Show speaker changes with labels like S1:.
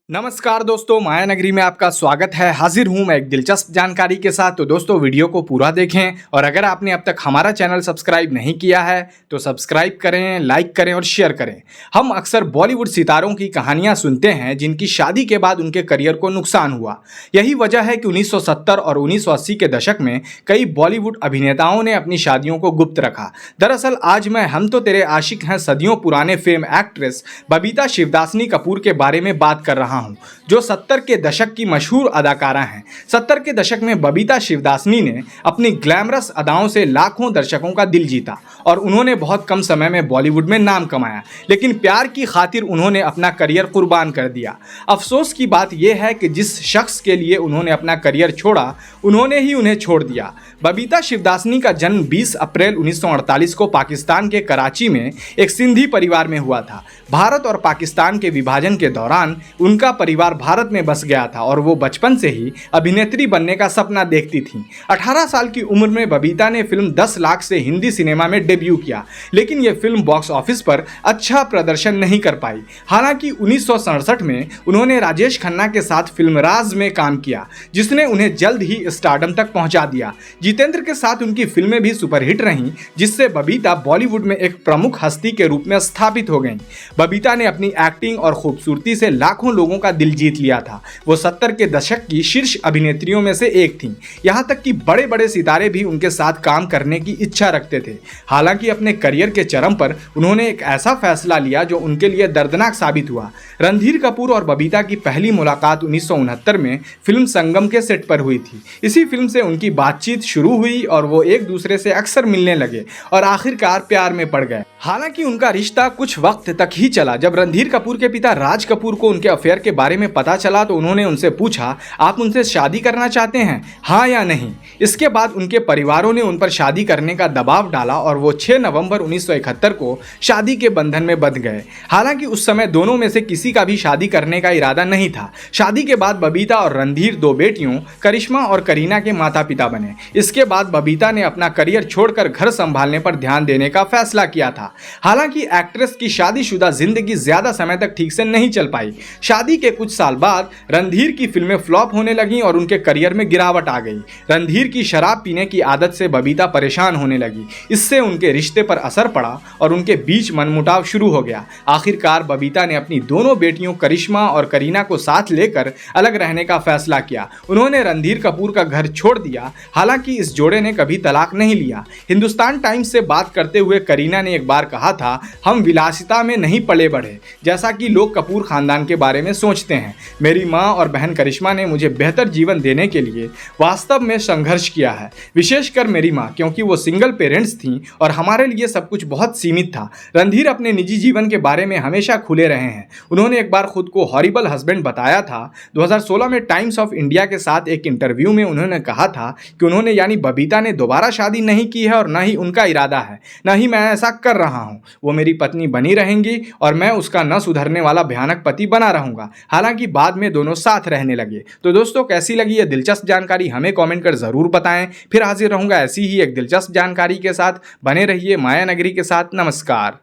S1: नमस्कार दोस्तों, माया नगरी में आपका स्वागत है। हाजिर हूं मैं एक दिलचस्प जानकारी के साथ। तो दोस्तों वीडियो को पूरा देखें और अगर आपने अब तक हमारा चैनल सब्सक्राइब नहीं किया है तो सब्सक्राइब करें, लाइक करें और शेयर करें। हम अक्सर बॉलीवुड सितारों की कहानियां सुनते हैं जिनकी शादी के बाद उनके करियर को नुकसान हुआ। यही वजह है कि 1970 और 1980 के दशक में कई बॉलीवुड अभिनेताओं ने अपनी शादियों को गुप्त रखा। दरअसल आज मैं हम तो तेरे आशिक हैं सदियों पुराने फेम एक्ट्रेस बबीता शिवदासनी कपूर के बारे में बात कर रहा हूं, जो 70 के दशक की मशहूर अदाकारा हैं। 70 के दशक में बबीता शिवदासनी ने अपनी ग्लैमरस अदाओं से लाखों दर्शकों का दिल जीता और उन्होंने बहुत कम समय में बॉलीवुड में नाम कमाया, लेकिन प्यार की खातिर उन्होंने अपना करियर कुर्बान कर दिया। अफसोस की बात यह है कि जिस शख्स के लिए उन्होंने अपना करियर छोड़ा, उन्होंने ही उन्हें छोड़ दिया। बबीता शिवदासनी का जन्म 20 अप्रैल 1948 को पाकिस्तान के कराची में एक सिंधी परिवार में हुआ था। भारत और पाकिस्तान के विभाजन के दौरान उनका परिवार भारत में बस गया था और वो बचपन से ही अभिनेत्री बनने का सपना देखती थीं। 18 साल की उम्र में बबीता ने फिल्म 10 लाख से हिंदी सिनेमा में डेब्यू किया, लेकिन ये फिल्म बॉक्स ऑफिस पर अच्छा प्रदर्शन नहीं कर पाई। हालांकि 1967 में उन्होंने राजेश खन्ना के साथ फिल्म राज में काम किया, जिसने उन्हें जल्द ही स्टारडम तक पहुंचा दिया। जितेंद्र के साथ उनकी फिल्में भी सुपरहिट रहीं, जिससे बबीता बॉलीवुड में एक प्रमुख हस्ती के रूप में स्थापित हो गईं। बबीता ने अपनी एक्टिंग और खूबसूरती से लाखों लोगों का दिल जीत लिया था। वो 70 के दशक की शीर्ष अभिनेत्रियों में से एक थीं। यहाँ तक कि बड़े बड़े सितारे भी उनके साथ काम करने की इच्छा रखते थे। हालांकि अपने करियर के चरम पर उन्होंने एक ऐसा फैसला लिया जो उनके लिए दर्दनाक साबित हुआ। रणधीर कपूर और बबीता की पहली मुलाकात 1969 में फिल्म संगम के सेट पर हुई थी। इसी फिल्म से उनकी बातचीत शुरू हुई और वो एक दूसरे से अक्सर मिलने लगे और आखिरकार प्यार में पड़ गए। हालांकि उनका रिश्ता कुछ वक्त तक ही चला। जब रणधीर कपूर के पिता राज कपूर को उनके अफेयर के बारे में पता चला तो उन्होंने उनसे पूछा, आप उनसे शादी करना चाहते हैं, हाँ या नहीं। इसके बाद उनके परिवारों ने उन पर शादी करने का दबाव डाला और वो 6 नवंबर 1971 को शादी के बंधन में बंध गए। हालांकि उस समय दोनों में से किसी का भी शादी करने का इरादा नहीं था। शादी के बाद बबीता और रणधीर 2 बेटियों करिश्मा और करीना के माता पिता बने। इसके बाद बबीता ने अपना करियर छोड़कर घर संभालने पर ध्यान देने का फैसला किया था। हालांकि एक्ट्रेस की शादीशुदा जिंदगी ज्यादा समय तक ठीक से नहीं चल पाई। शादी के कुछ साल बाद रणधीर की फिल्में फ्लॉप होने लगीं और उनके करियर में गिरावट आ गई। रणधीर की शराब पीने की आदत से बबीता परेशान होने लगी। इससे उनके रिश्ते पर असर पड़ा और उनके बीच मनमुटाव शुरू हो गया। आखिरकार बबीता ने अपनी दोनों बेटियों करिश्मा और करीना को साथ लेकर अलग रहने का फैसला किया। उन्होंने रणधीर कपूर का घर छोड़ दिया। हालांकि इस जोड़े ने कभी तलाक नहीं लिया। हिंदुस्तान टाइम्स से बात करते हुए करीना ने एक बार कहा था, हम विलासिता में नहीं पले बढ़े जैसा कि लोग कपूर खानदान के बारे में सोचते हैं। मेरी माँ और बहन करिश्मा ने मुझे बेहतर जीवन देने के लिए वास्तव में संघर्ष किया है, विशेषकर मेरी माँ, क्योंकि वो सिंगल पेरेंट्स थीं और हमारे लिए सब कुछ बहुत सीमित था। रणधीर अपने निजी जीवन के बारे में हमेशा खुले रहे हैं। उन्होंने एक बार खुद को हॉरिबल हस्बैंड बताया था। 2016 में टाइम्स ऑफ इंडिया के साथ एक इंटरव्यू में उन्होंने कहा था कि उन्होंने यानी बबीता ने दोबारा शादी नहीं की है और न ही उनका इरादा है, न ही मैं ऐसा कर रहा हूँ। वो मेरी पत्नी बनी रहेंगी और मैं उसका न सुधरने वाला भयानक पति बना रहूंगा। हालांकि बाद में दोनों साथ रहने लगे। तो दोस्तों कैसी लगी ये दिलचस्प जानकारी हमें कमेंट कर जरूर बताएं। फिर हाजिर रहूंगा ऐसी ही एक दिलचस्प जानकारी के साथ। बने रहिए माया नगरी के साथ। नमस्कार।